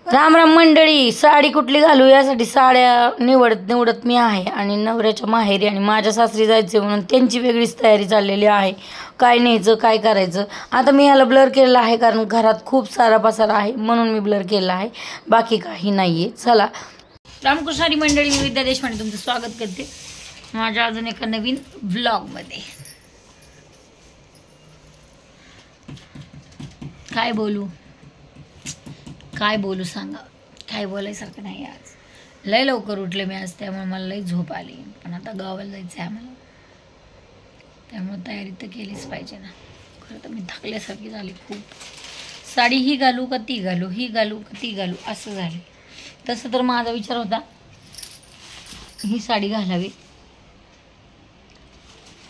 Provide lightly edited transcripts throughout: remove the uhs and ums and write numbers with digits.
राम राम मंडळी. साडी कुठली घालू यासाठी साड्या निवडत निवडत मी आहे आणि नवऱ्याच्या माहेरी आणि माझ्या सासरी जायचं म्हणून त्यांची वेगळीच तयारी चाललेली आहे. काय न्यायचं काय करायचं. आता मी ह्याला ब्लर केलेलं आहे कारण घरात खूप सारा पसारा आहे म्हणून मी ब्लर केलेला आहे, बाकी काही नाहीये. चला, रामकृष्णारी मंडळी, मी विद्या देशपांडे तुमचं स्वागत करते माझ्या अजून एका नवीन व्लॉगमध्ये. काय बोलू सांगा, काय बोलायसारखं नाही. आज लय लवकर उठले मी आज, त्यामुळे मला लय झोप आली. पण आता गावाला जायचं आहे आम्हाला, त्यामुळे तयारी तर केलीच पाहिजे ना. खरं तर मी थकल्यासारखी झाली खूप. साडी ही घालू का ती घालू, ही घालू का ती घालू असं झाले. तसं तर माझा विचार होता ही साडी घालावी,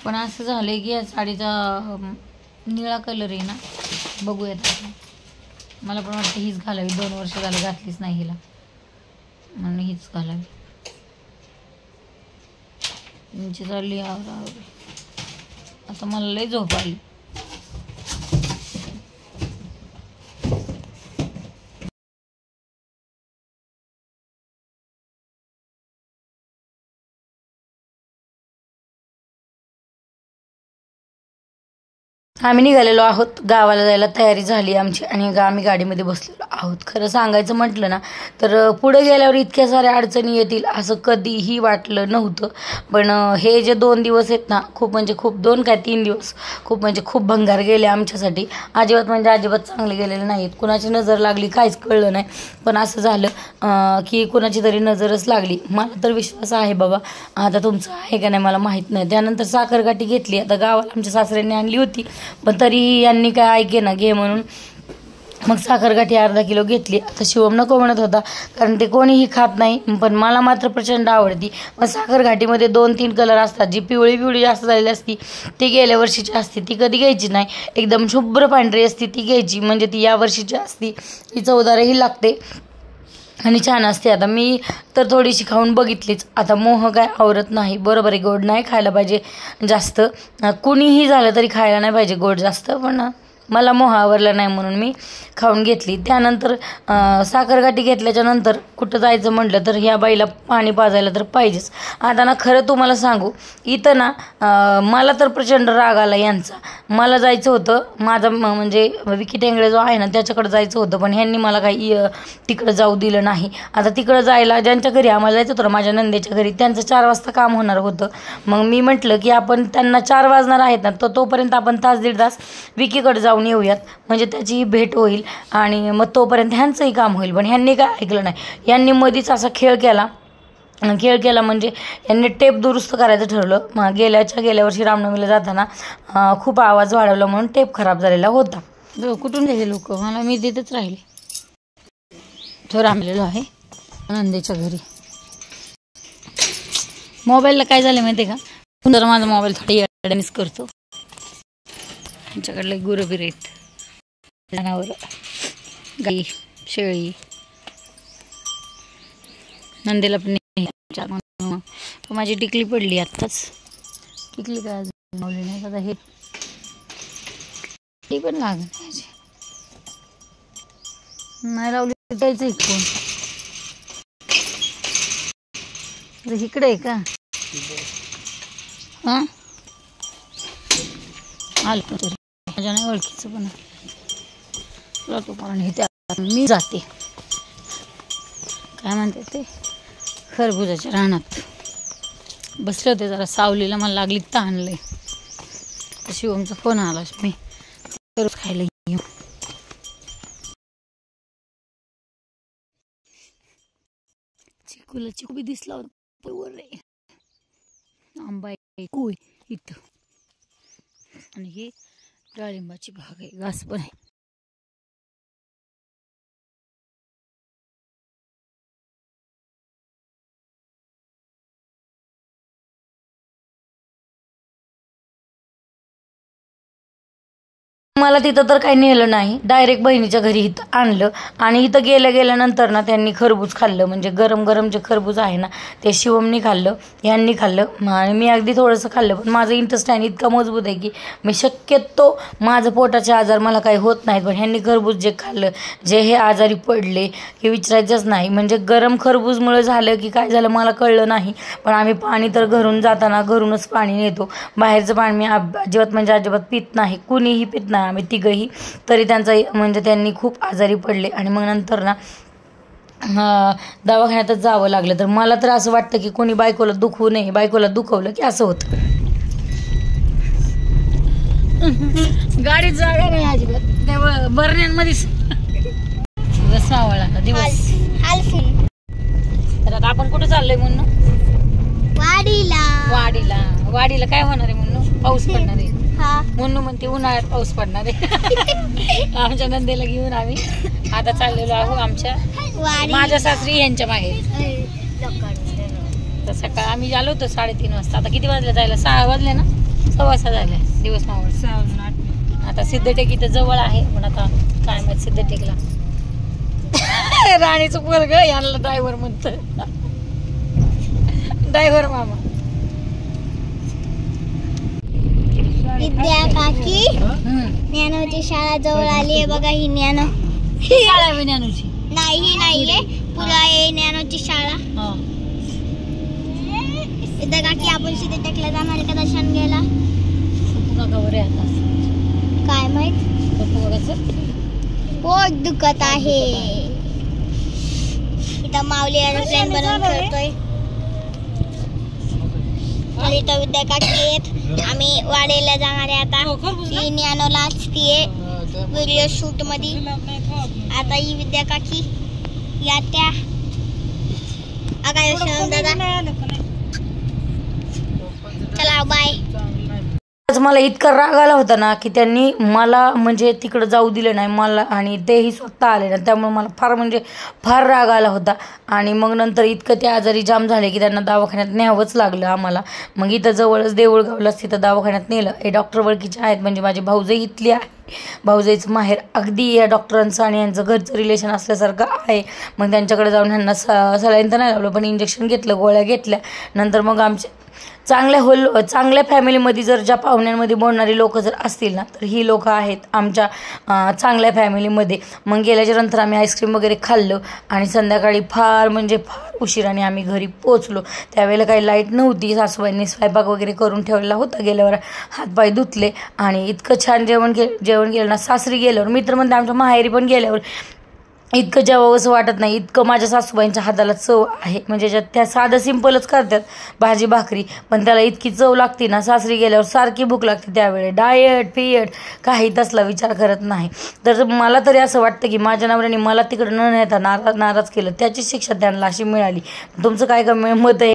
पण असं झालं की या साडीचा निळा कलर आहे ना, बघूयात. मला पण वाटतं हीच घालावी. 2 वर्ष झालं घातलीच नाही हिला, म्हणून हीच घालावी. तुमची चालली आवरावरी. आता मला लय झोप आली. आम्ही निघालेलो आहोत गावाला जायला. तयारी झाली आमची आणि आम्ही गाडीमध्ये बसलेलो आहोत. खरं सांगायचं म्हटलं ना तर पुढे गेल्यावर इतक्या साऱ्या अडचणी येतील असं कधीही वाटलं नव्हतं. पण हे जे 2 दिवस आहेत ना, खूप म्हणजे खूप, 2 काय 3 दिवस खूप म्हणजे खूप भंगार गेले आमच्यासाठी. अजिबात म्हणजे अजिबात चांगले गेलेले नाहीत. कुणाची नजर लागली काहीच कळलं नाही. पण असं झालं की कुणाची तरी नजरच लागली. मला तर विश्वास आहे बाबा, आता तुमचं आहे का नाही मला माहीत नाही. त्यानंतर साखरगाठी घेतली. आता गावाला आमच्या सासऱ्यांनी आणली होती, पण तरीही यांनी काय ऐके ना घे म्हणून मग साखरगाठी अर्धा किलो घेतली. आता शिवम नको म्हणत होता कारण ते कोणीही खात नाही, पण मला मात्र प्रचंड आवडती. मग साखरघाटीमध्ये 2-3 कलर असतात. जी पिवळी पिवळी जास्त झालेली असती ती गेल्या वर्षीची असते, ती कधी घ्यायची नाही. एकदम शुभ्र पांढरी असते ती घ्यायची, म्हणजे ती या वर्षीची असती. ही चवदारही लागते आणि छान असते. आता मी तर थोडीशी खाऊन बघितलीच. आता मोह काय आवरत नाही. बरोबर आहे, गोड नाही खायला पाहिजे जास्त. कुणीही झालं तरी खायला नाही पाहिजे गोड जास्त, पण मला मोह आवरला नाही म्हणून मी खाऊन घेतली. त्यानंतर साखरगाठी घेतल्याच्या नंतर कुठं जायचं म्हटलं तर ह्या बाईला पाणी पाजायला तर पाहिजेच. आता ना खरं तुम्हाला सांगू, इथं ना मला तर प्रचंड राग आला यांचा. मला जायचं होतं माझं म्हणजे विकी टेंगळे जो आहे ना त्याच्याकडे जायचं होतं, पण ह्यांनी मला काही तिकडं जाऊ दिलं नाही. आता तिकडं जायला ज्यांच्या घरी आम्हाला जायचं होतं, माझ्या नंदेच्या घरी, त्यांचं 4 वाजता काम होणार होतं. मग मी म्हटलं की आपण त्यांना 4 वाजणार आहेत ना, तर तोपर्यंत आपण तास दीड तास विकीकडे जाऊन येऊयात, म्हणजे त्याची भेट होईल आणि मग तोपर्यंत ह्यांचंही काम होईल. पण ह्यांनी काय ऐकलं नाही. यांनी मधीच असा खेळ केला म्हणजे यांनी टेप दुरुस्त करायचं ठरवलं. गेल्या वर्षी रामनवमीला जाताना खूप आवाज वाढवला म्हणून टेप खराब झालेला होता. कुठून गेले लोक, मला मी देतच राहिले. तो रामलेलो आहे नंदेच्या घरी. मोबाईलला काय झालं माहिती आहे का, जर माझा मोबाईल थोडी मिस करतो. त्यांच्याकडले गुरबीर आहेत, जनावर, गाई, शेळी. नंदेला पण माझी टिकली पडली आत्ताच. टिकली काय अजून लावली नाही. आता हे ती पण लागत नाही लावली द्यायचं कोण. इकडे आहे का, हां आलं तरी माझ्या नाही ओळखीचं. पण जातो कारण हे त्या मी जाते काय म्हणते ते खरबुजाच्या रानात बसले होते. जरा सावलीला मला लागली तहान लय. शिवमचा फोन आला, मी तरच खायला येऊ. चिकू बी दिसला होता. आंबा इथं आणि ही डाळिंबाची बाग आहे, घास पण आहे. मला तिथं तर काही नेलं नाही, डायरेक्ट बहिणीच्या घरी इथं आणलं. आणि इथं गेल्यानंतर ना त्यांनी खरबूज खाल्लं, म्हणजे गरम गरम जे खरबूज आहे ना ते शिवमनी खाल्लं, यांनी खाल्लं आणि मी अगदी थोडंसं खाल्लं. पण माझं इंटेस्टाईन इतका मजबूत आहे की मी शक्यतो माझं पोटाचे आजार मला काही होत नाहीत, पण ह्यांनी खरबूज जे खाल्लं, जे हे आजारी पडले हे विचारायचंच नाही. म्हणजे गरम खरबूजमुळे झालं की काय झालं मला कळलं नाही. पण आम्ही पाणी तर घरून जाताना घरूनच पाणी नेतो, बाहेरचं पाणी मी अजिबात म्हणजे अजिबात पित नाही, कुणीही पित नाही आम्ही तिघंही. तरी त्यांचा म्हणजे त्यांनी खूप आजारी पडले आणि मग नंतर ना दवाखान्यातच जावं लागलं. तर मला तर असं वाटतं की कोणी बायकोला दुखवू नये, बायकोला दुखवलं की असं होतं. गाडीत जागा नाही अजिबात, त्या बरण्यांमध्येच दिवस मावळला दिवस. तर आता आपण कुठं चाललोय म्हणून? वाडीला. वाडीला काय होणार आहे म्हणून? पाऊस पडणार आहे म्हणून म्हणते, उन्हाळ्यात पाऊस पडणार आहे. आमच्या नंदेला घेऊन आम्ही आता चाललेलो आहोत आमच्या माझ्या सासरी यांच्या माहेर. तर सकाळ आम्ही आलो होतो 3:30 वाजता. आता किती वाजले जायला? 6 वाजले ना, 6:15 झाले दिवस मावळ. 6 आता सिद्धटेक इथं जवळ आहे, पण आता काय माहित सिद्धटेकला राणीचं पोरग यांना ड्रायव्हर म्हणत, ड्रायव्हर मामा. विद्या काकी ज्ञानोची शाळा जवळ आली आहे बघा. ही ज्ञानो शाळा आहे ज्ञानोची? नाही, ही नाहीये, पुढे आहे ज्ञानोची शाळा. विद्या काकी आपण सिद्धे टेकला जाणार आहे का दर्शन घ्यायला? काय माहित, पोट दुखत आहे. इथं माऊली एरोप्लेन बनवून खेळतोय. इथं विद्या काकी आहेत, आम्ही वाडीला जाणार आहे आता. ही ज्ञानोला असतीये व्हिडिओ शूट मध्ये. आता ही विद्या काकी या त्या दादा. चला बाय. मला इतका राग आला होता ना की त्यांनी मला म्हणजे तिकडं जाऊ दिलं नाही मला, आणि तेही स्वतः आले ना, त्यामुळे मला फार राग आला होता. आणि मग नंतर इतकं ते आजारी जाम झाले की त्यांना दवाखान्यात न्यावंच लागलं आम्हाला. मग इथं जवळच देऊळगावलाच तिथं दवाखान्यात नेलं. हे डॉक्टर ओळखीचे आहेत, म्हणजे माझी भाऊजाई इथली आहे, भाऊजाईचं माहेर. अगदी या डॉक्टरांचं आणि यांचं घरचं रिलेशन असल्यासारखं आहे. मग त्यांच्याकडे जाऊन ह्यांना सलाईन तर नाही लावलं, पण इंजेक्शन घेतलं, गोळ्या घेतल्या. नंतर मग आमचे चांगल्या फॅमिलीमध्ये जर ज्या पाहुण्यांमध्ये बोलणारी लोक जर असतील ना, तर ही लोक आहेत आमच्या चांगल्या फॅमिलीमध्ये. मग गेल्याच्या नंतर आम्ही आईस्क्रीम वगैरे खाल्लं आणि संध्याकाळी फार उशिराने आम्ही घरी पोचलो. त्यावेळेला काही लाईट नव्हती, सासूबाईंनी स्वयंपाक वगैरे करून ठेवलेला होता. गेल्यावर हातपाय धुतले आणि इतकं छान जेवण केलं ना. सासरी गेल्यावर मित्र म्हणते आमच्या माहेरी पण गेल्यावर इतकं जेवावं असं वाटत नाही, इतकं माझ्या सासूबाईंच्या हाताला चव आहे. म्हणजे त्या साधं सिंपलच करतात भाजी भाकरी, पण त्याला इतकी चव लागते ना. सासरी गेल्यावर सारखी भूक लागते. त्यावेळी डाएट काही तसला विचार करत नाही. तर मला तरी असं वाटतं की माझ्या नवऱ्याने मला तिकडं न नेता नाराज केलं, त्याची शिक्षा त्यांना अशी मिळाली. तुमचं काय मत आहे?